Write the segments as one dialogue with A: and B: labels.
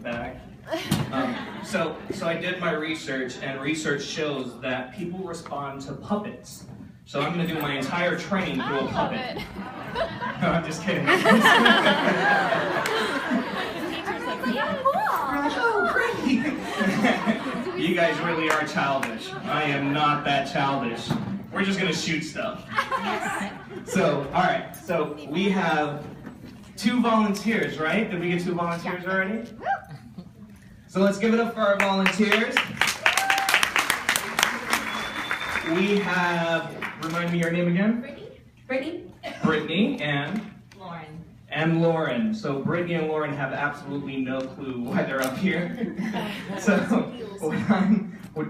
A: back. So I did my research, and research shows that people respond to puppets. So I'm going to do my entire training through a puppet. No, I'm just kidding. Oh, great! You guys really are childish. I am not that childish. We're just going to shoot stuff. So, all right. So we have 2 volunteers, right? Did we get 2 volunteers already? So let's give it up for our volunteers. We have, remind me your name again?
B: Brittany.
A: Brittany and?
B: Lauren.
A: And Lauren. So Brittany and Lauren have absolutely no clue why they're up here. So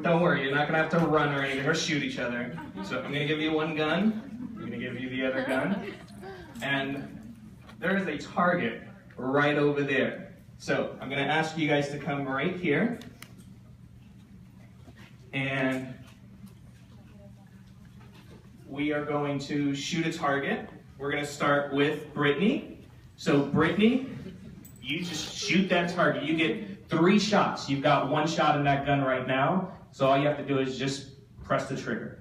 A: don't worry, you're not going to have to run or anything or shoot each other. So I'm going to give you one gun. I'm going to give you the other gun. And there is a target right over there. So I'm going to ask you guys to come right here. And we are going to shoot a target. We're going to start with Brittany. So Brittany, you just shoot that target. You get 3 shots. You've got 1 shot in that gun right now. So all you have to do is just press the trigger.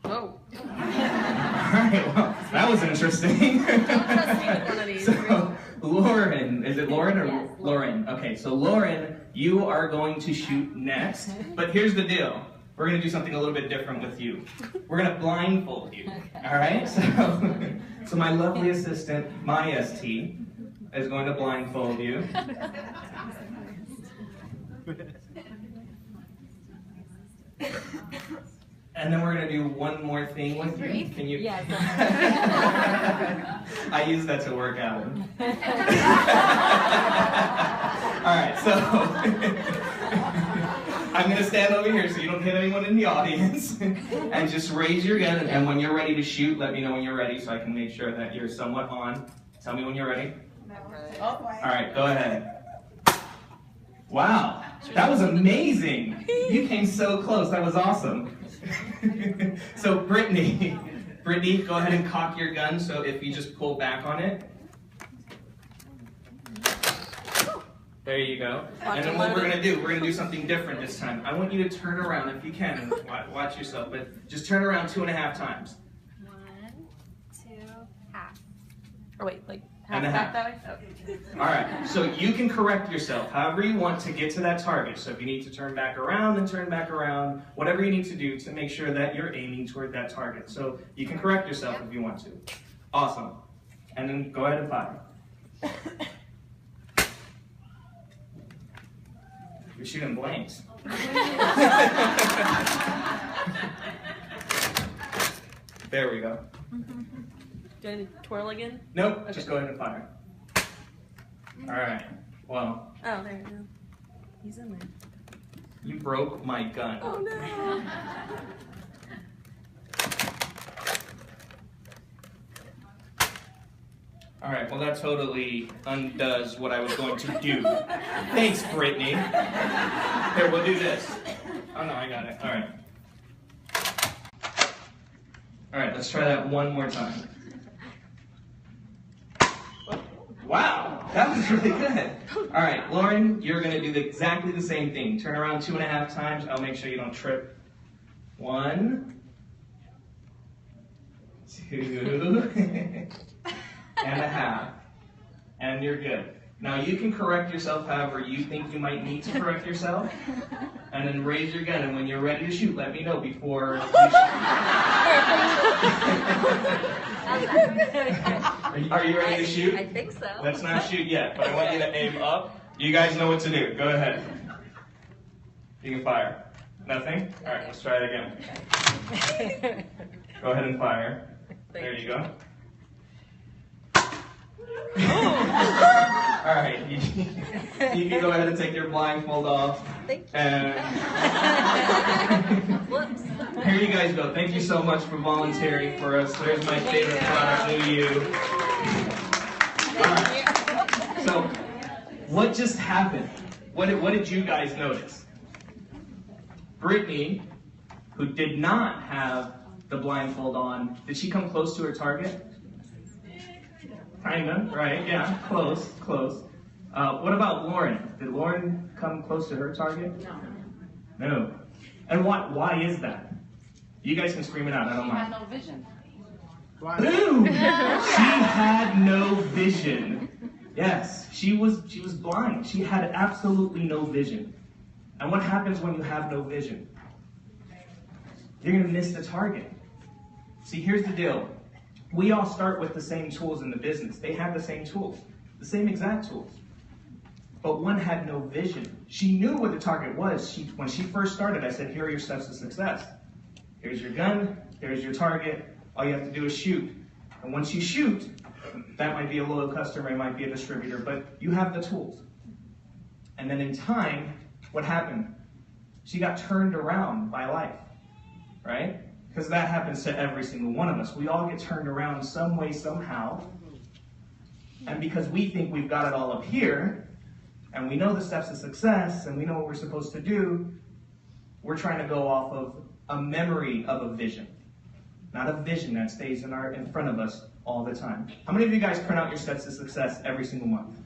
B: Oh.
A: All right, well, that was interesting.
B: Don't trust me with one of these.
A: So, Lauren, is it Lauren or
B: Yes,
A: Lauren? Okay, so Lauren, you are going to shoot next. But here's the deal. We're going to do something a little bit different with you. We're going to blindfold you. All right? So my lovely assistant, my ST, is going to blindfold you. And then we're going to do one more thing with you. Can you?
B: Yes.
A: I use that to work out. All right, so I'm going to stand over here so you don't hit anyone in the audience. And just raise your gun, and when you're ready to shoot, let me know when you're ready so I can make sure that you're somewhat on. Tell me when you're ready. All right, go ahead. Wow, that was amazing. You came so close. That was awesome. So Brittany, go ahead and cock your gun. So if you just pull back on it. There you go. And then what we're going to do, we're going to do something different this time. I want you to turn around if you can. And watch yourself, but just turn around 2.5 times.
B: 1, 2, half. Or wait, like half
A: And a half.
B: that way? Oh.
A: All right, so you can correct yourself however you want to get to that target. So if you need to turn back around, then turn back around. Whatever you need to do to make sure that you're aiming toward that target. So you can correct yourself if you want to. Awesome. And then go ahead and fire. You're shooting blanks. There we go.
B: Do I need to twirl again?
A: Nope,
B: Okay.
A: just go ahead and fire. All right, well.
B: Oh, there you go. He's in there.
A: You broke my gun.
B: Oh no!
A: All right, well that totally undoes what I was going to do. Thanks, Brittany. Here, we'll do this. Oh no, I got it. All right. All right, let's try that one more time. Wow, that was really good. All right, Lauren, you're going to do exactly the same thing. Turn around 2.5 times. I'll make sure you don't trip. 1, 2, and a half. And you're good. Now you can correct yourself however you think you might need to correct yourself. And then raise your gun, and when you're ready to shoot, let me know before you shoot. Are you ready to shoot?
B: I think so.
A: Let's not shoot yet, but I want you to aim up. You guys know what to do. Go ahead. You can fire. Nothing? All right, let's try it again. Go ahead and fire. There you go. All right, you can go ahead and take your blindfold off.
B: Thank you.
A: And
B: Whoops.
A: here you guys go. Thank you so much for volunteering for us. There's my favorite product, New You. All right. So, what just happened? What did you guys notice? Brittany, who did not have the blindfold on, did she come close to her target? Kinda, right? Yeah, close. What about Lauren? Did Lauren come close to her target? No. And why is that? You guys can scream it out, I don't mind.
C: She had no vision.
A: Boom! She had no vision. Yes, she was blind. She had absolutely no vision. And what happens when you have no vision? You're going to miss the target. See, here's the deal. We all start with the same tools in the business. They have the same tools, the same exact tools. But one had no vision. She knew what the target was. When she first started, I said, here are your steps to success. Here's your gun, here's your target. All you have to do is shoot. And once you shoot, that might be a loyal customer, it might be a distributor, but you have the tools. And then in time, what happened? She got turned around by life, right? Because that happens to every single one of us. We all get turned around some way, somehow. And because we think we've got it all up here, and we know the steps to success, and we know what we're supposed to do, we're trying to go off of a memory of a vision. Not a vision that stays in front of us all the time. How many of you guys print out your steps to success every single month?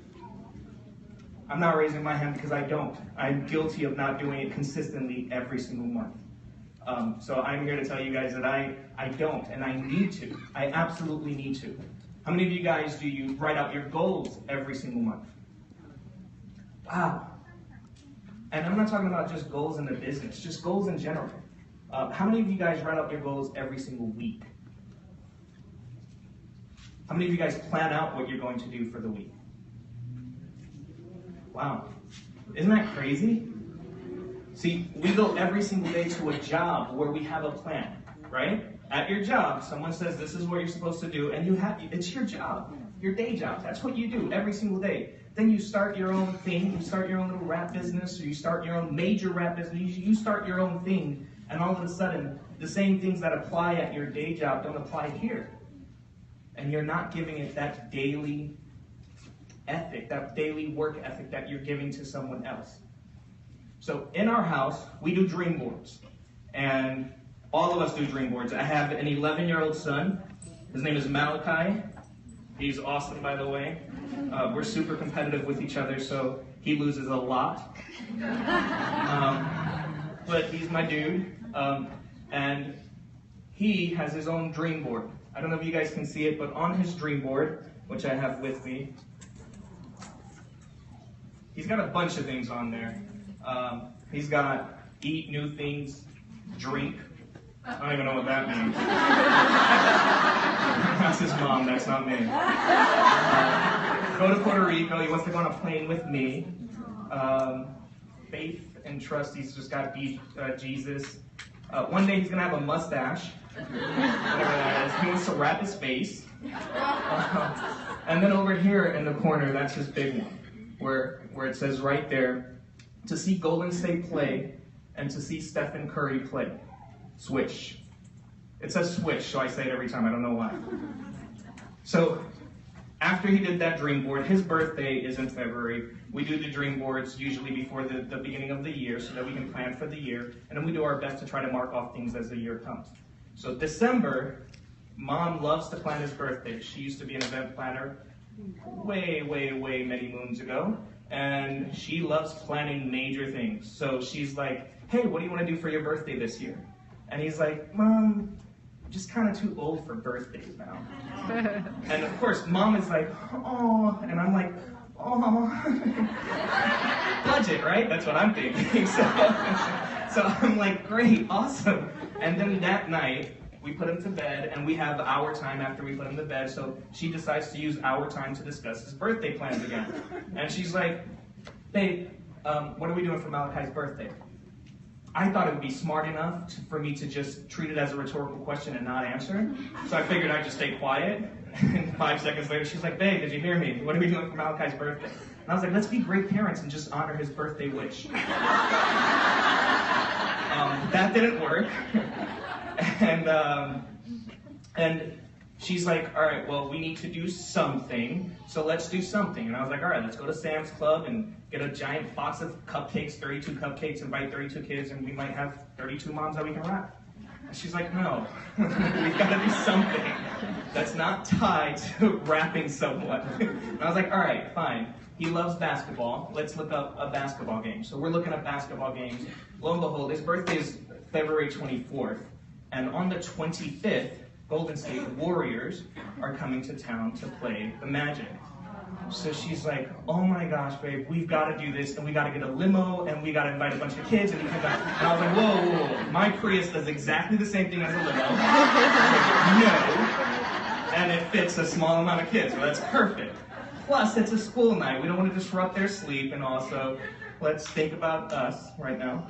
A: I'm not raising my hand because I don't. I'm guilty of not doing it consistently every single month. So I'm here to tell you guys that I don't, and I need to. I absolutely need to. How many of you guys do you write out your goals every single month? Wow. And I'm not talking about just goals in the business, just goals in general. How many of you guys write out your goals every single week? How many of you guys plan out what you're going to do for the week? Wow. Isn't that crazy? See, we go every single day to a job where we have a plan, right? At your job, someone says this is what you're supposed to do, and it's your job, your day job. That's what you do every single day. Then you start your own thing. You start your own little rap business, or you start your own major rap business. You start your own thing, and all of a sudden, the same things that apply at your day job don't apply here. And you're not giving it that daily ethic, that daily work ethic that you're giving to someone else. So in our house, we do dream boards. And all of us do dream boards. I have an 11-year-old son. His name is Malachi. He's awesome, by the way. We're super competitive with each other, so he loses a lot. But he's my dude. And he has his own dream board. I don't know if you guys can see it, but on his dream board, which I have with me, he's got a bunch of things on there. He's got eat new things, drink. I don't even know what that means. That's his mom, that's not me. Go to Puerto Rico, he wants to go on a plane with me. Faith and trust, he's just got Jesus. One day he's going to have a mustache. Whatever that is. He wants to wrap his face. And then over here in the corner, that's his big one, where it says right there, to see Golden State play and to see Stephen Curry play. Swish. It says swish, so I say it every time. I don't know why. So after he did that dream board, his birthday is in February. We do the dream boards usually before the beginning of the year so that we can plan for the year. And then we do our best to try to mark off things as the year comes. So December, Mom loves to plan his birthday. She used to be an event planner way many moons ago. And she loves planning major things. So she's like, hey, what do you want to do for your birthday this year? And he's like, Mom, I'm just kind of too old for birthdays now. And of course, Mom is like, oh, and I'm like, oh. Budget, right? That's what I'm thinking. So I'm like, great, awesome. And then that night, we put him to bed, and we have our time after we put him to bed, so she decides to use our time to discuss his birthday plans again. And she's like, babe, what are we doing for Malachi's birthday? I thought it would be smart enough for me to just treat it as a rhetorical question and not answer. So I figured I'd just stay quiet. And 5 seconds later, she's like, babe, did you hear me? What are we doing for Malachi's birthday? And I was like, let's be great parents and just honor his birthday wish. That didn't work. And she's like, all right, well, we need to do something, so let's do something. And I was like, all right, let's go to Sam's Club and get a giant box of cupcakes, 32 cupcakes, invite 32 kids, and we might have 32 moms that we can wrap. And she's like, no, we've got to do something that's not tied to wrapping someone. And I was like, all right, fine. he loves basketball. Let's look up a basketball game. So we're looking up basketball games. Lo and behold, his birthday is February 24th. And on the 25th, Golden State Warriors are coming to town to play the Magic. So she's like, oh my gosh, babe, we've got to do this, and we got to get a limo, and we got to invite a bunch of kids, and and I was like, whoa, whoa, whoa, my Prius does exactly the same thing as a limo. No, and it fits a small amount of kids, so that's perfect. Plus, it's a school night. We don't want to disrupt their sleep, and also, let's think about us right now.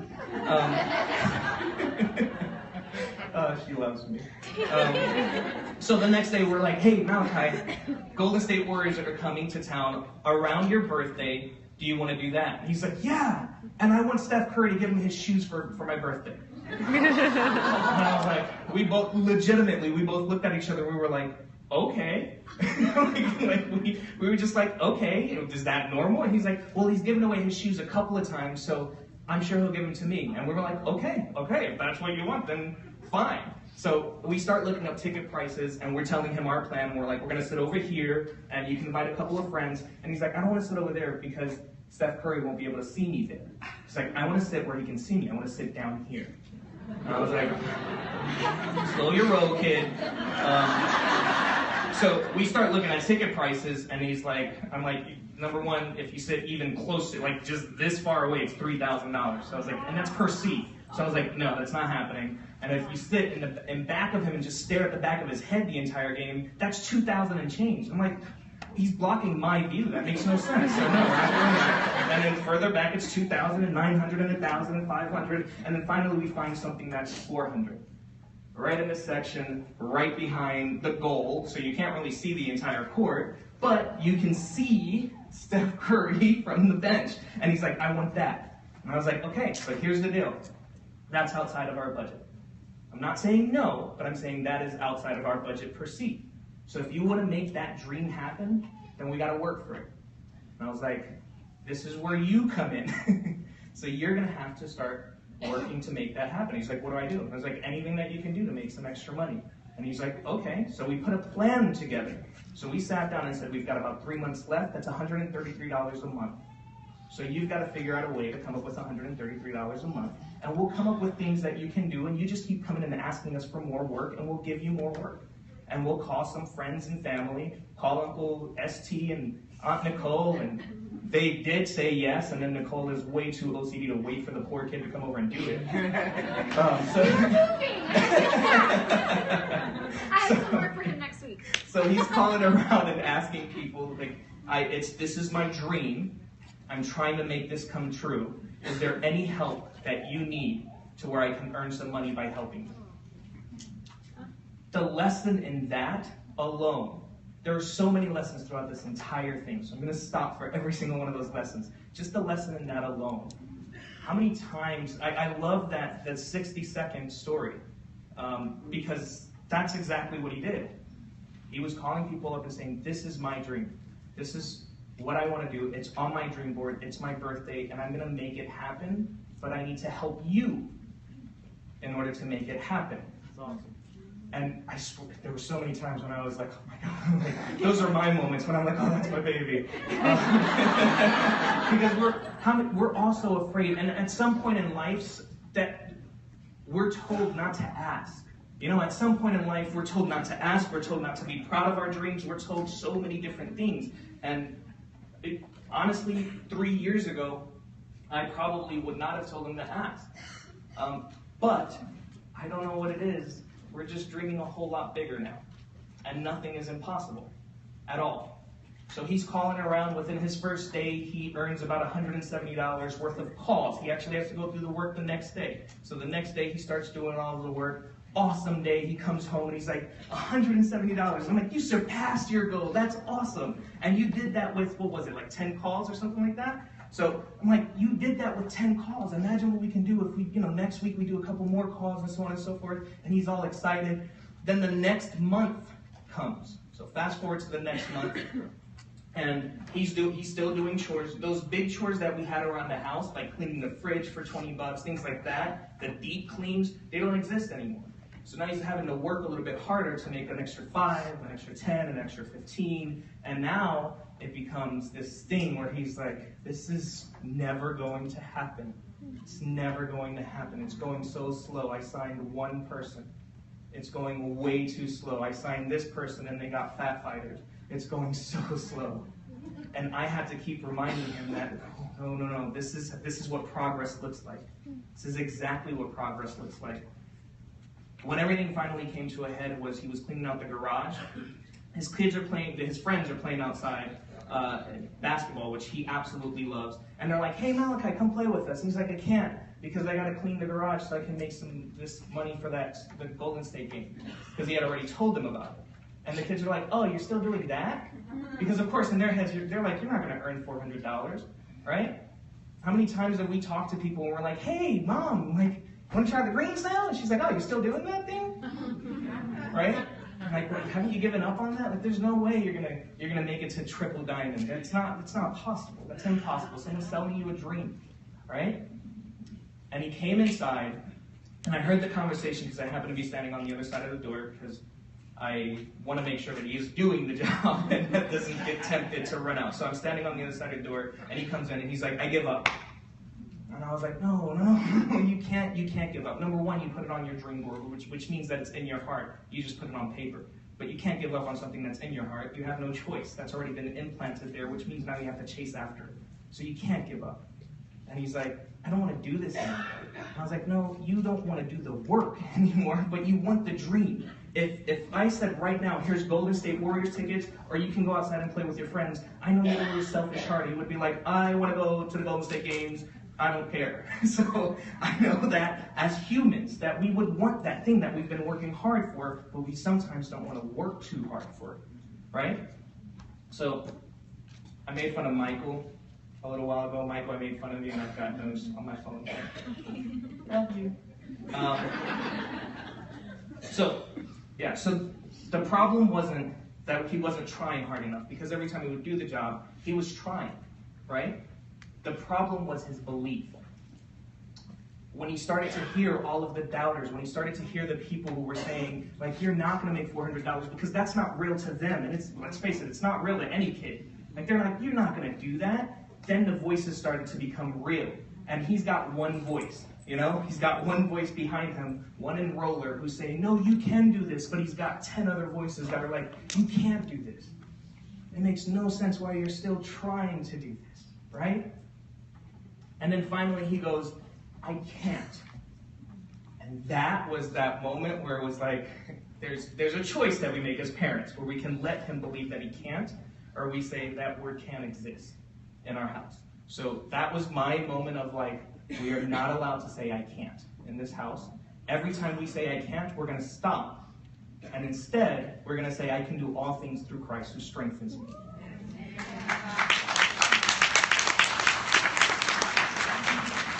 A: She loves me. So the next day we're like, hey, Malachi, Golden State Warriors are coming to town around your birthday. Do you want to do that? And he's like, yeah. And I want Steph Curry to give him his shoes for my birthday. And I was like, we both looked at each other. We were like, okay. we were just like, okay, is that normal? And he's like, well, he's given away his shoes a couple of times, so I'm sure he'll give them to me. And we were like, okay, if that's what you want, then fine. So we start looking up ticket prices, and we're telling him our plan. We're like, we're going to sit over here, and you can invite a couple of friends. And he's like, I don't want to sit over there because Steph Curry won't be able to see me there. He's like, I want to sit where he can see me. I want to sit down here. And I was like, slow your roll, kid. So we start looking at ticket prices, and I'm like, number one, if you sit even close to, like just this far away, it's $3,000. So I was like, and that's per seat. So I was like, no, that's not happening. And if you sit in back of him and just stare at the back of his head the entire game, that's $2,000 and change. I'm like, he's blocking my view. That makes no sense. So no, we're not doing that. And then further back, it's 2,000 and 900 and 1,000 and 500. And then finally, we find something that's 400. Right in this section, right behind the goal. So you can't really see the entire court, but you can see Steph Curry from the bench. And he's like, I want that. And I was like, okay, but here's the deal. That's outside of our budget. I'm not saying no, but I'm saying that is outside of our budget per seat. So if you want to make that dream happen, then we got to work for it. And I was like, this is where you come in. So you're going to have to start working to make that happen. He's like, what do I do? And I was like, anything that you can do to make some extra money. And he's like, okay. So we put a plan together. So we sat down and said, we've got about 3 months left. That's $133 a month. So you've got to figure out a way to come up with $133 a month. And we'll come up with things that you can do, and you just keep coming and asking us for more work, and we'll give you more work. And we'll call some friends and family, call Uncle ST and Aunt Nicole, and they did say yes, and then Nicole is way too OCD to wait for the poor kid to come over and do it.
B: I have to work for him next week.
A: So he's calling around and asking people, like, this is my dream. I'm trying to make this come true. Is there any help that you need to where I can earn some money by helping you? The lesson in that alone, there are so many lessons throughout this entire thing, so I'm going to stop for every single one of those lessons. Just the lesson in that alone. How many times, I love that 60-second story, because that's exactly what he did. He was calling people up and saying, this is my dream. This is what I want to do. It's on my dream board. It's my birthday, and I'm going to make it happen, but I need to help you in order to make it happen. That's awesome. And I swear, there were so many times when I was like, oh my God, like, those are my moments when I'm like, oh, that's my baby. Because we're also afraid, and at some point in life, that we're told not to ask. You know, at some point in life, we're told not to ask, we're told not to be proud of our dreams, we're told so many different things. And honestly, 3 years ago, I probably would not have told him to ask. But I don't know what it is. We're just dreaming a whole lot bigger now. And nothing is impossible at all. So he's calling around. Within his first day, he earns about $170 worth of calls. He actually has to go through the work the next day. So the next day, he starts doing all of the work. Awesome day. He comes home and he's like, $170. I'm like, you surpassed your goal. That's awesome. And you did that with, what was it, like 10 calls or something like that? So I'm like, you did that with 10 calls. Imagine what we can do if we, next week we do a couple more calls and so on and so forth. And he's all excited. Then the next month comes. So fast forward to the next month. And he's still doing chores. Those big chores that we had around the house, like cleaning the fridge for $20, things like that, the deep cleans, they don't exist anymore. So now he's having to work a little bit harder to make an extra 5, an extra 10, an extra 15. And now it becomes this thing where he's like, this is never going to happen. It's never going to happen. It's going so slow. I signed one person. It's going way too slow. I signed this person and they got fat fighters. It's going so slow. And I had to keep reminding him that, no, this is what progress looks like. This is exactly what progress looks like. When everything finally came to a head was he was cleaning out the garage. His friends are playing outside basketball, which he absolutely loves. And they're like, hey Malachi, come play with us. And he's like, I can't, because I gotta clean the garage so I can make this money for the Golden State game. Because he had already told them about it. And the kids are like, oh, you're still doing that? Because of course in their heads, they're like, you're not gonna earn $400, right? How many times have we talked to people and we're like, hey mom, like, want to try the green now? And she's like, oh, you're still doing that thing? Right? Like, haven't you given up on that? Like, there's no way you're gonna make it to triple diamond. It's not possible. That's impossible. Someone's selling you a dream, right? And he came inside, and I heard the conversation because I happened to be standing on the other side of the door because I want to make sure that he is doing the job and that doesn't get tempted to run out. So I'm standing on the other side of the door, and he comes in and he's like, I give up. And I was like, no, you can't give up. Number one, you put it on your dream board, which means that it's in your heart. You just put it on paper. But you can't give up on something that's in your heart. You have no choice. That's already been implanted there, which means now you have to chase after it. So you can't give up. And he's like, I don't want to do this anymore. And I was like, no, you don't want to do the work anymore, but you want the dream. If I said right now, here's Golden State Warriors tickets, or you can go outside and play with your friends, I know you're a little selfish heart. You would be like, I want to go to the Golden State games. I don't care. So I know that as humans, that we would want that thing that we've been working hard for, but we sometimes don't want to work too hard for it, right? So I made fun of Michael a little while ago. Michael, I made fun of you, and I've got notes on my phone. Love you. So the problem wasn't that he wasn't trying hard enough, because every time he would do the job, he was trying, right? The problem was his belief. When he started to hear all of the doubters, when he started to hear the people who were saying, like, you're not going to make $400 because that's not real to them. And let's face it, it's not real to any kid. Like, they're like, you're not going to do that. Then the voices started to become real. And he's got one voice, you know? He's got one voice behind him, one enroller who's saying, no, you can do this. But he's got 10 other voices that are like, you can't do this. It makes no sense why you're still trying to do this, right? And then finally he goes, I can't. And that was that moment where it was like, there's a choice that we make as parents, where we can let him believe that he can't, or we say that word can't exist in our house. So that was my moment of like, we are not allowed to say I can't in this house. Every time we say I can't, we're going to stop. And instead, we're going to say I can do all things through Christ who strengthens me.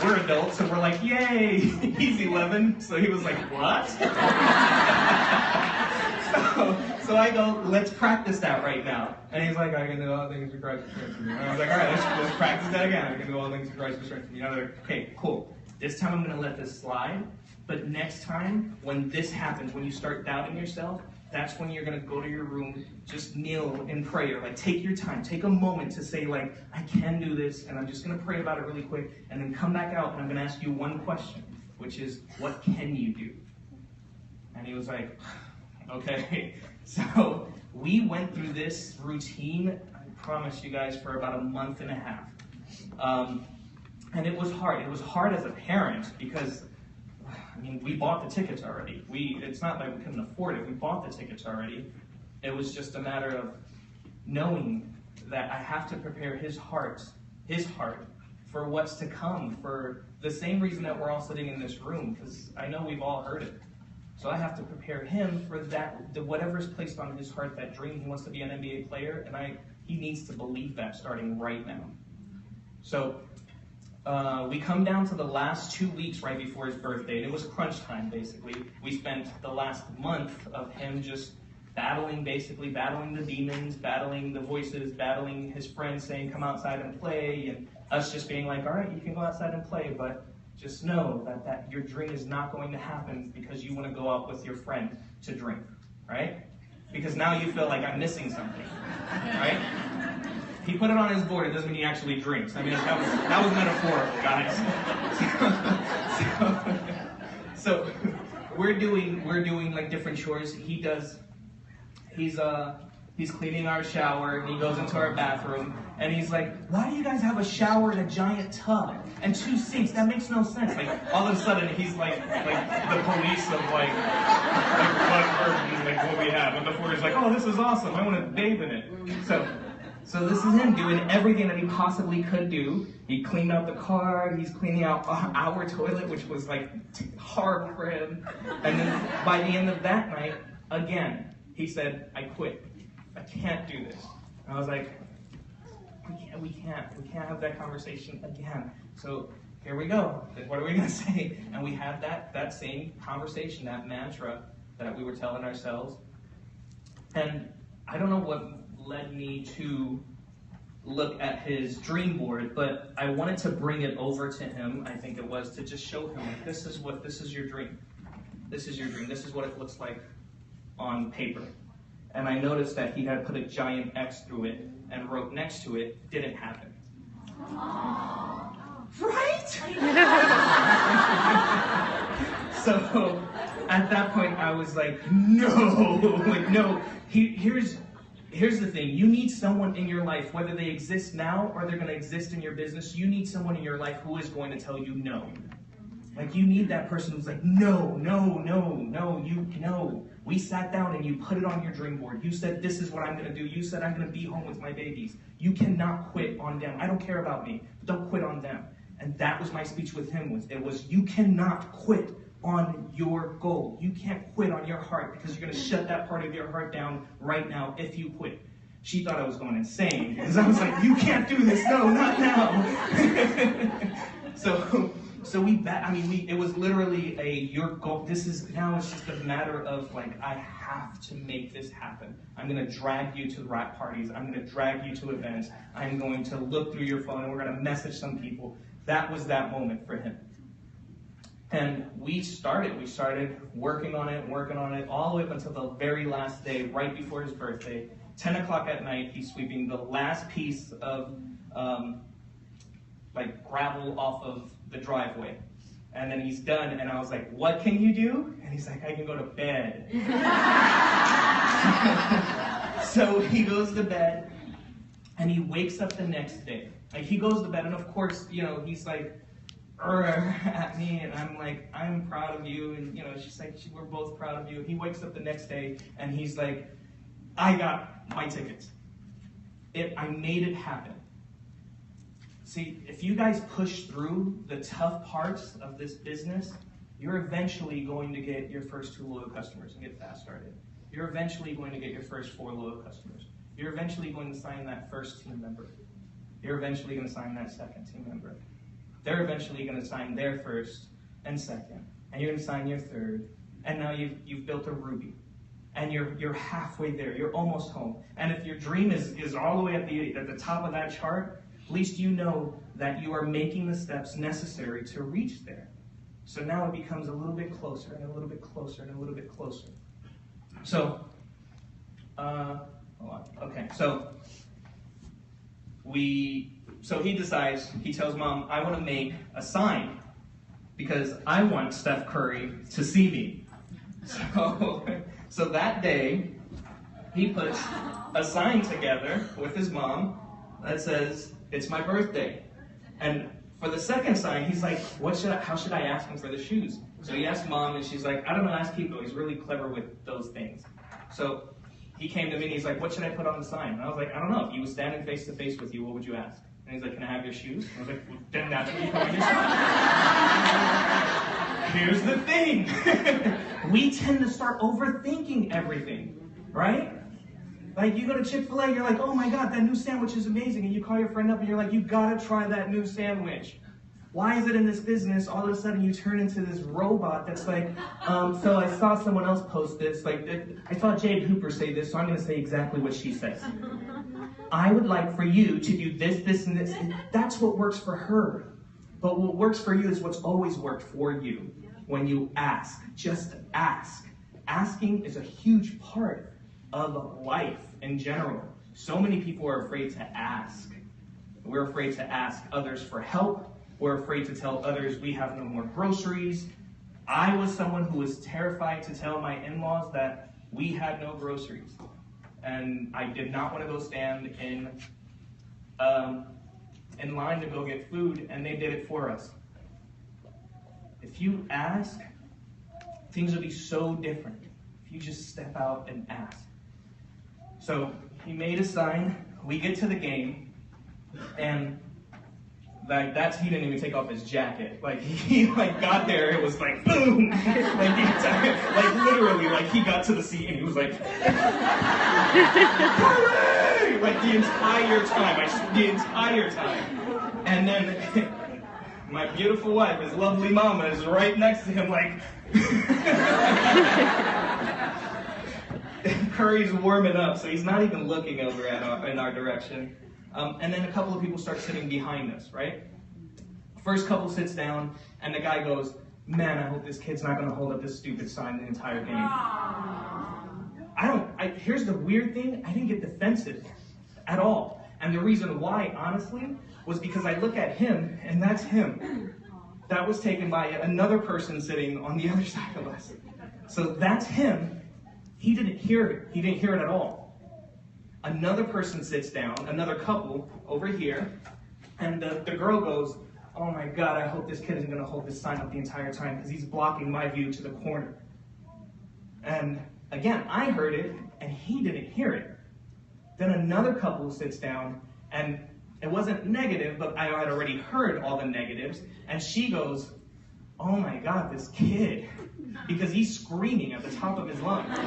A: We're adults, and we're like, yay, he's 11. So he was like, what? so I go, let's practice that right now. And he's like, I can do all things through Christ who strengthens me. And I was like, all right, let's practice that again. I can do all things through Christ who strengthens me. And I'm like, okay, cool. This time I'm going to let this slide. But next time, when this happens, when you start doubting yourself, that's when you're going to go to your room, just kneel in prayer. Like, take your time. Take a moment to say, like, I can do this, and I'm just going to pray about it really quick, and then come back out, and I'm going to ask you one question, which is, what can you do? And he was like, okay. So we went through this routine, I promise you guys, for about a month and a half. And it was hard. It was hard as a parent because, I mean, we bought the tickets already. It's not like we couldn't afford it. We bought the tickets already. It was just a matter of knowing that I have to prepare his heart for what's to come, for the same reason that we're all sitting in this room, because I know we've all heard it. So I have to prepare him for that, whatever's placed on his heart, that dream. He wants to be an NBA player, and he needs to believe that starting right now. So we come down to the last 2 weeks right before his birthday, and it was crunch time, basically. We spent the last month of him just battling the demons, battling the voices, battling his friends saying, come outside and play, and us just being like, all right, you can go outside and play, but just know that your dream is not going to happen because you want to go out with your friend to drink, right? Because now you feel like I'm missing something, right? He put it on his board. It doesn't mean he actually drinks. I mean, that was metaphorical, guys. So we're doing like different chores. He's cleaning our shower, and he goes into our bathroom, and he's like, why do you guys have a shower and a giant tub and 2 sinks? That makes no sense. Like, all of a sudden, he's like the police of like what we have. And before he's like, oh, this is awesome. I want to bathe in it. So this is him doing everything that he possibly could do. He cleaned out the car. He's cleaning out our toilet, which was like hard for him. And then by the end of that night, again, he said, I quit. I can't do this. And I was like, we can't have that conversation again. So here we go. What are we gonna say? And we had that same conversation, that mantra that we were telling ourselves. And I don't know what led me to look at his dream board, but I wanted to bring it over to him. I think it was to just show him, like, this is your dream. This is your dream. This is what it looks like on paper. And I noticed that he had put a giant X through it and wrote next to it, didn't happen. Right? So at that point I was like, no, no. Here's the thing. You need someone in your life, whether they exist now or they're going to exist in your business, you need someone in your life who is going to tell you no. Like, you need that person who's like, no. We sat down and you put it on your dream board. You said, this is what I'm going to do. You said, I'm going to be home with my babies. You cannot quit on them. I don't care about me, but don't quit on them. And that was my speech with him. You cannot quit on your goal. You can't quit on your heart, because you're going to shut that part of your heart down right now if you quit. She thought I was going insane, because I was like, you can't do this. No, not now. It was literally your goal. It's just a matter of like, I have to make this happen. I'm going to drag you to rap parties. I'm going to drag you to events. I'm going to look through your phone and we're going to message some people. That was that moment for him. And we started working on it all the way up until the very last day, right before his birthday. 10 o'clock at night, he's sweeping the last piece of gravel off of the driveway. And then he's done, and I was like, what can you do? And he's like, I can go to bed. So he goes to bed, and he wakes up the next day. Like, he goes to bed, and of course, he's like, at me, and I'm like, I'm proud of you, and she's like, we're both proud of you. He wakes up the next day, and he's like, I got my tickets. I made it happen. See, if you guys push through the tough parts of this business, you're eventually going to get your first 2 loyal customers and get fast started. You're eventually going to get your first 4 loyal customers. You're eventually going to sign that first team member. You're eventually going to sign that second team member. They're eventually going to sign their first and second, and you're going to sign your third, and now you've built a Ruby, and you're halfway there. You're almost home. And if your dream is all the way at the top of that chart, at least you know that you are making the steps necessary to reach there. So now it becomes a little bit closer and a little bit closer and a little bit closer. So, hold on. Okay, so he decides, he tells Mom, I want to make a sign because I want Steph Curry to see me. So that day, he puts a sign together with his mom that says, it's my birthday. And for the second sign, he's like, how should I ask him for the shoes? So he asked Mom, and she's like, I don't know, ask Kiko. He's really clever with those things. So he came to me, and he's like, what should I put on the sign? And I was like, I don't know. If he was standing face to face with you, what would you ask? And he's like, can I have your shoes? And I was like, well, then that's what you put on your sign. Here's the thing. We tend to start overthinking everything, right? Like, you go to Chick-fil-A, you're like, oh my God, that new sandwich is amazing. And you call your friend up and you're like, you gotta try that new sandwich. Why is it in this business, all of a sudden you turn into this robot that's like, so I saw someone else post this, like, I saw Jade Hooper say this, so I'm gonna say exactly what she says. I would like for you to do this, this, and this. And that's what works for her. But what works for you is what's always worked for you. When you ask, just ask. Asking is a huge part of life in general. So many people are afraid to ask. We're afraid to ask others for help. We're afraid to tell others we have no more groceries. I was someone who was terrified to tell my in-laws that we had no groceries. And I did not want to go stand in line to go get food, and they did it for us. If you ask, things will be so different if you just step out and ask. So he made a sign. We get to the game, and he didn't even take off his jacket. He got there, it was like boom, literally, he got to the seat and he was like, hooray! The entire time. And then my beautiful wife, his lovely mama, is right next to him Curry's warming up, so he's not even looking over in our direction. And then a couple of people start sitting behind us, right? First couple sits down, and the guy goes, man, I hope this kid's not going to hold up this stupid sign the entire game. Here's the weird thing, I didn't get defensive at all. And the reason why, honestly, was because I look at him, and that's him. That was taken by another person sitting on the other side of us. So that's him. He didn't hear it. He didn't hear it at all. Another person sits down, another couple over here, and the girl goes, oh my God, I hope this kid isn't going to hold this sign up the entire time because he's blocking my view to the corner. And again, I heard it, and he didn't hear it. Then another couple sits down, and it wasn't negative, but I had already heard all the negatives, and she goes, oh my God, this kid, because he's screaming at the top of his lungs.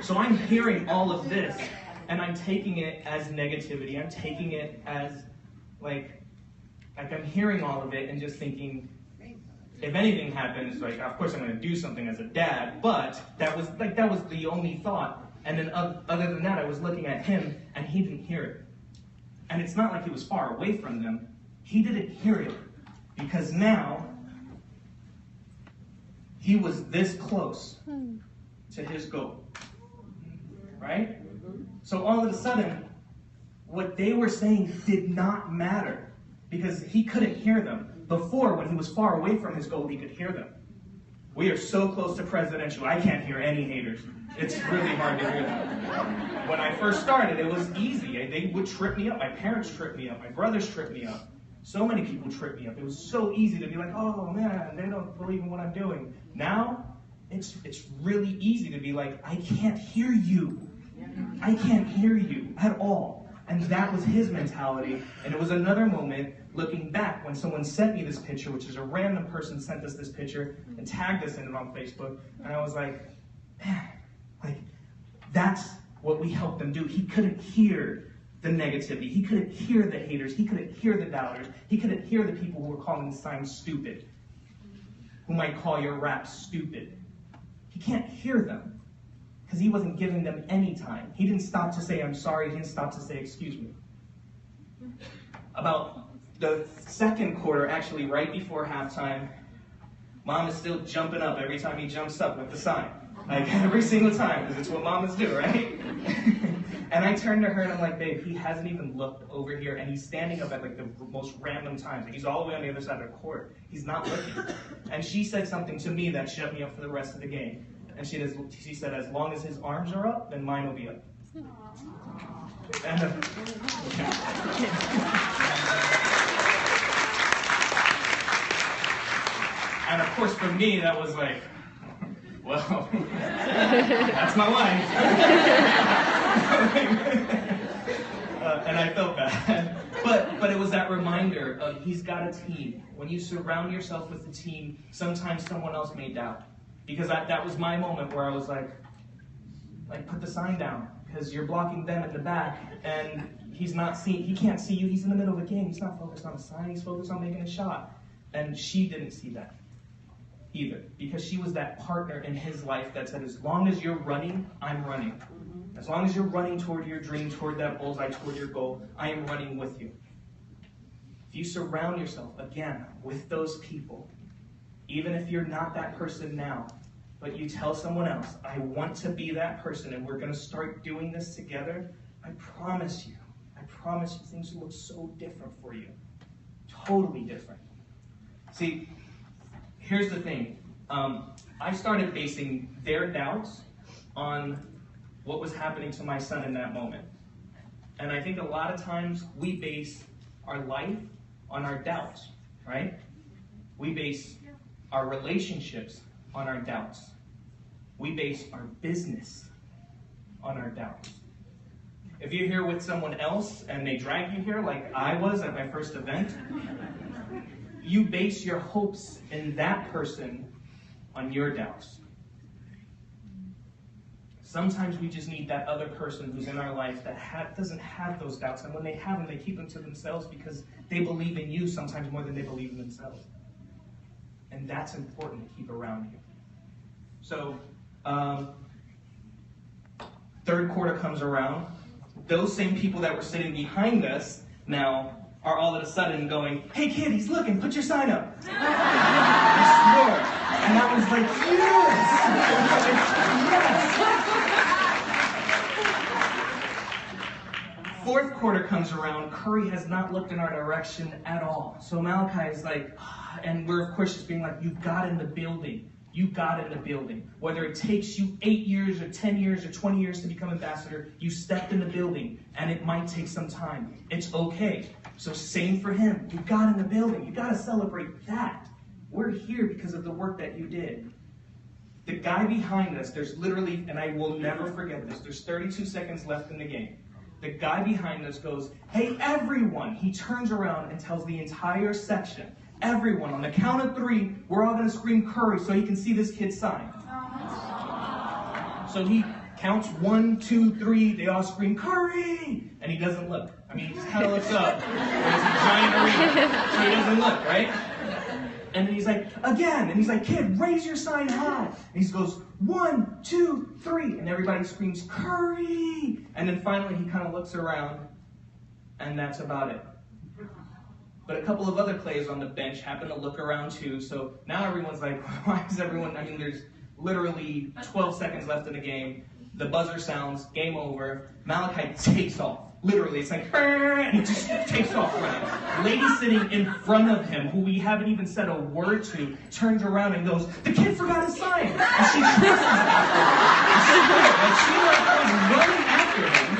A: So I'm hearing all of this, and I'm taking it as negativity. I'm taking it as, I'm hearing all of it and just thinking, if anything happens, of course I'm going to do something as a dad, but that was the only thought. And then other than that, I was looking at him, and he didn't hear it. And it's not like he was far away from them. He didn't hear it, because now he was this close to his goal. Right? So all of a sudden, what they were saying did not matter, because he couldn't hear them. Before, when he was far away from his goal, he could hear them. We are so close to presidential, I can't hear any haters. It's really hard to hear them. When I first started, it was easy. They would trip me up. My parents tripped me up. My brothers tripped me up. So many people tripped me up. It was so easy to be like, oh man, they don't believe in what I'm doing. Now, it's really easy to be like, I can't hear you. I can't hear you at all. And that was his mentality. And it was another moment, looking back, when someone sent me this picture, which is a random person sent us this picture and tagged us in it on Facebook. And I was like, man, that's what we helped them do. He couldn't hear the negativity. He couldn't hear the haters. He couldn't hear the doubters. He couldn't hear the people who were calling the sign stupid, who might call your rap stupid. He can't hear them because he wasn't giving them any time. He didn't stop to say, I'm sorry. He didn't stop to say, excuse me. About the second quarter, actually right before halftime, Mom is still jumping up every time he jumps up with the sign. Every single time, because it's what mamas do, right? And I turned to her and I'm like, babe, he hasn't even looked over here, and he's standing up at the most random times. He's all the way on the other side of the court. He's not looking. And she said something to me that shut me up for the rest of the game. And she said, as long as his arms are up, then mine will be up. And, and of course, for me, that was like, well, that's my wife. And I felt bad. But it was that reminder of he's got a team. When you surround yourself with a team, sometimes someone else may doubt. Because that was my moment where I was like, put the sign down. Because you're blocking them in the back, and he can't see you. He's in the middle of a game. He's not focused on the sign. He's focused on making a shot. And she didn't see that either, because she was that partner in his life that said, as long as you're running, I'm running. As long as you're running toward your dream, toward that bullseye, toward your goal, I am running with you. If if you surround yourself, again, with those people, even if you're not that person now, but you tell someone else, I want to be that person, and we're going to start doing this together, I promise you, things will look so different for you. Totally different. See, here's the thing. I started basing their doubts on what was happening to my son in that moment. And I think a lot of times we base our life on our doubts, right? We base our relationships on our doubts. We base our business on our doubts. If you're here with someone else and they drag you here like I was at my first event, you base your hopes in that person on your doubts. Sometimes we just need that other person who's in our life that doesn't have those doubts. And when they have them, they keep them to themselves because they believe in you sometimes more than they believe in themselves. And that's important to keep around you. So, third quarter comes around. Those same people that were sitting behind us now are all of a sudden going, hey kid, he's looking, put your sign up. I swear. And I was like, yes! Fourth quarter comes around, Curry has not looked in our direction at all. So Malachi is like, and we're of course just being like, you got in the building. You got in the building. Whether it takes you 8 years or 10 years or 20 years to become ambassador, you stepped in the building, and it might take some time. It's okay. So same for him. You got in the building. You got to celebrate that. We're here because of the work that you did. The guy behind us, there's literally, and I will never forget this, there's 32 seconds left in the game. The guy behind us goes, hey, everyone. He turns around and tells the entire section, everyone, on the count of 3, we're all going to scream Curry so he can see this kid's sign. So he counts 1, 2, 3, they all scream Curry, and he doesn't look. I mean, he just kind of looks up. There's a giant arena, so he doesn't look, right? And then he's like, again, and he's like, kid, raise your sign high. And he goes, 1, 2, 3, and everybody screams Curry. And then finally he kind of looks around, and that's about it. But a couple of other players on the bench happen to look around too, so now everyone's like, why is everyone, I mean, there's literally 12 seconds left in the game, the buzzer sounds, game over, Malachi takes off. Literally, it's like, and he just takes off running. Lady sitting in front of him, who we haven't even said a word to, turns around and goes, the kid forgot his sign. And she chases after him. She was running after him.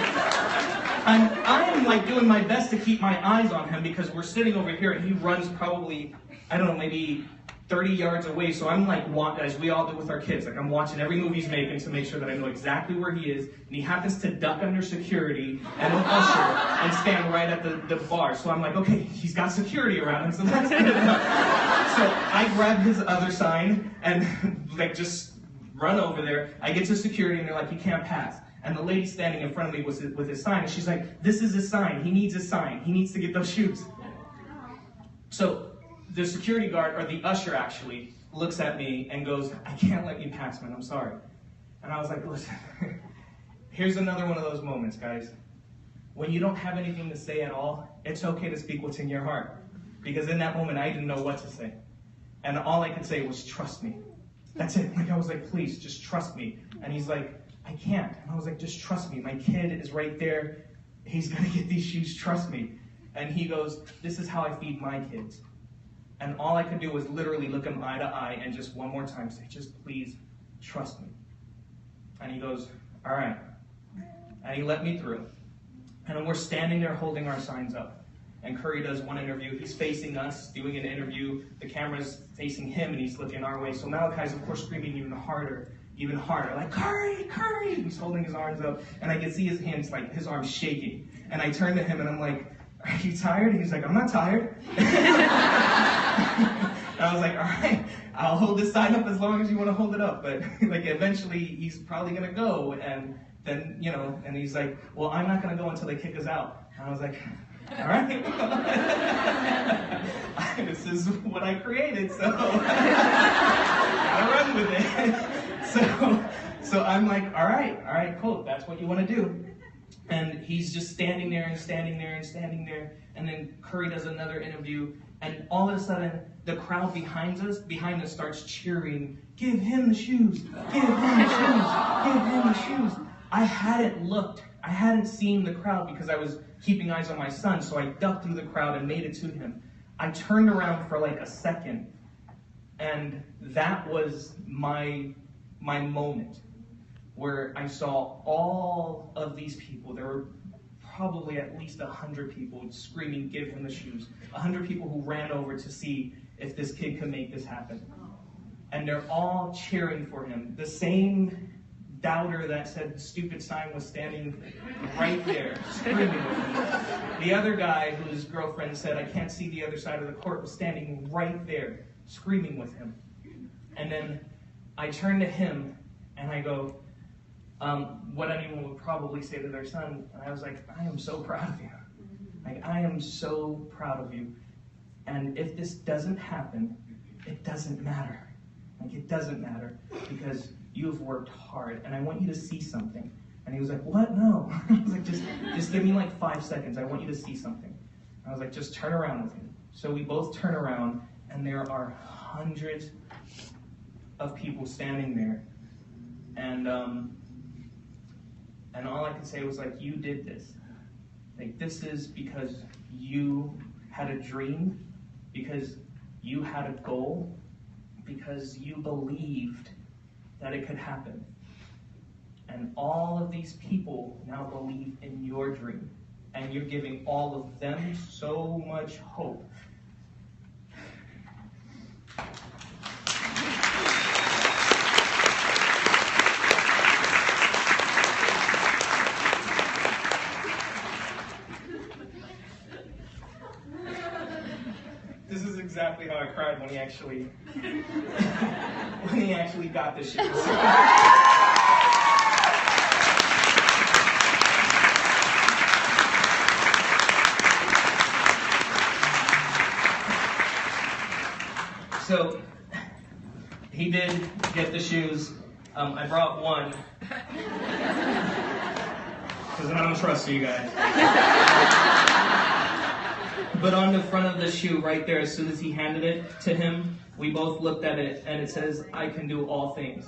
A: And I am like doing my best to keep my eyes on him because we're sitting over here and he runs probably, I don't know, maybe 30 yards away. So I'm like, as we all do with our kids, like I'm watching every move he's making to make sure that I know exactly where he is. And he happens to duck under security and an usher and stand right at the bar. So I'm like, okay, he's got security around him, so that's good enough. So I grab his other sign and like just run over there. I get to security and they're like, you can't pass. And the lady standing in front of me with his sign, and she's like, this is his sign. He needs his sign. He needs to get those shoes. So the security guard, or the usher actually, looks at me and goes, I can't let you pass, man. I'm sorry. And I was like, listen, here's another one of those moments, guys. When you don't have anything to say at all, it's okay to speak what's in your heart. Because in that moment, I didn't know what to say. And all I could say was, trust me. That's it. Like I was like, please, just trust me. And he's like, I can't. And I was like, just trust me. My kid is right there. He's going to get these shoes. Trust me. And he goes, this is how I feed my kids. And all I could do was literally look him eye to eye and just one more time say, just please trust me. And he goes, all right. And he let me through. And then we're standing there holding our signs up. And Curry does one interview. He's facing us, doing an interview. The camera's facing him, and he's looking our way. So Malachi's, of course, screaming even harder, like, Curry, Curry! He's holding his arms up, and I can see his hands, like, his arms shaking. And I turn to him, and I'm like, are you tired? And he's like, I'm not tired. And I was like, all right, I'll hold this sign up as long as you want to hold it up. But, like, eventually, he's probably going to go, and then, you know, and he's like, well, I'm not going to go until they kick us out. And I was like, all right, this is what I created, so gotta run with it. So I'm like, all right, cool, that's what you want to do. And he's just standing there and standing there and standing there. And then Curry does another interview. And all of a sudden, the crowd behind us starts cheering, "Give him the shoes! Give him the shoes! Give him the shoes!" I hadn't looked. I hadn't seen the crowd because I was keeping eyes on my son. So I ducked through the crowd and made it to him. I turned around for like a second. And that was my moment where I saw all of these people. There were probably at least 100 people screaming, "Give him the shoes." 100 people who ran over to see if this kid could make this happen. And they're all cheering for him. The same doubter that said the stupid sign was standing right there, screaming with him. The other guy whose girlfriend said, "I can't see the other side of the court," was standing right there, screaming with him. And then I turned to him and I go, what anyone would probably say to their son. And I was like, "I am so proud of you. Like, I am so proud of you. And if this doesn't happen, it doesn't matter. Like, it doesn't matter because you have worked hard and I want you to see something." And he was like, "What? No." I was like, just give me like 5 seconds. I want you to see something. I was like, "Just turn around with me." So we both turn around and there are hundreds of people standing there. And all I could say was like, "You did this. Like, this is because you had a dream, because you had a goal, because you believed that it could happen. And all of these people now believe in your dream. And you're giving all of them so much hope." This is exactly how I cried when he actually got the shoes. So he did get the shoes. I brought one because I don't trust you guys. But on the front of the shoe right there, as soon as he handed it to him, we both looked at it and it says, "I can do all things."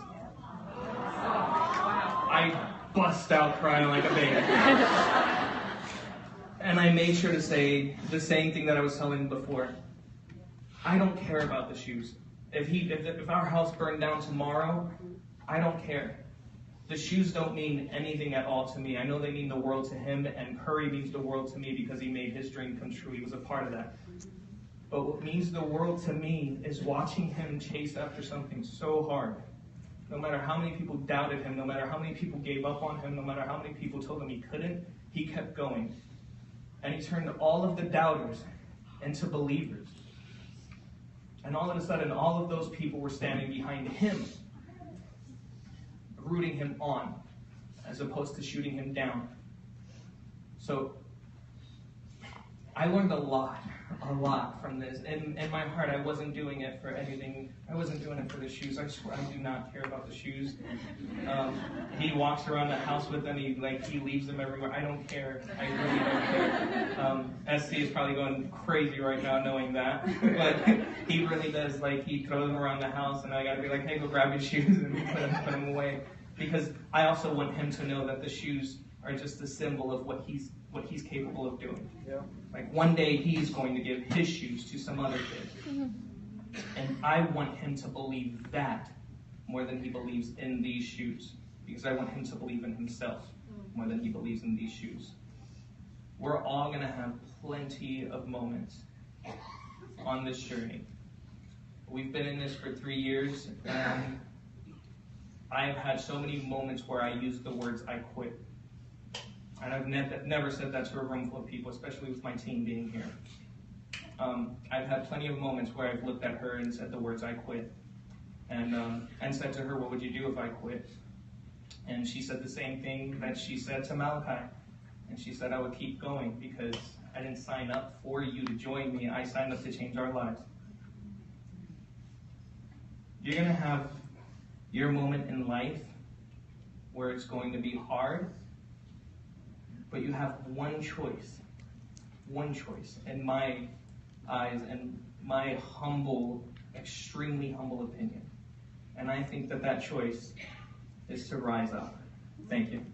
A: I bust out crying like a baby. And I made sure to say the same thing that I was telling him before. I don't care about the shoes. If our house burned down tomorrow, I don't care. The shoes don't mean anything at all to me. I know they mean the world to him, and Curry means the world to me because he made his dream come true. He was a part of that. But what means the world to me is watching him chase after something so hard. No matter how many people doubted him, no matter how many people gave up on him, no matter how many people told him he couldn't, he kept going. And he turned all of the doubters into believers. And all of a sudden, all of those people were standing behind him, rooting him on, as opposed to shooting him down. So I learned a lot from this. In my heart, I wasn't doing it for anything. I wasn't doing it for the shoes. I swear, I do not care about the shoes. He walks around the house with them. He leaves them everywhere. I don't care. I really don't care. SC is probably going crazy right now knowing that. But he really does. Like, he throws them around the house, and I got to be like, "Hey, go grab your shoes," and put them away. Because I also want him to know that the shoes are just a symbol of what he's capable of doing. Yeah. Like, one day he's going to give his shoes to some other kid. And I want him to believe that more than he believes in these shoes. Because I want him to believe in himself more than he believes in these shoes. We're all going to have plenty of moments on this journey. We've been in this for 3 years, and I have had so many moments where I used the words, "I quit." And I've never said that to a room full of people, especially with my team being here. I've had plenty of moments where I've looked at her and said the words, "I quit." And said to her, "What would you do if I quit?" And she said the same thing that she said to Malachi. And she said, "I would keep going because I didn't sign up for you to join me. I signed up to change our lives." You're going to have your moment in life where it's going to be hard, but you have one choice, in my eyes and my humble, extremely humble opinion. And I think that that choice is to rise up. Thank you.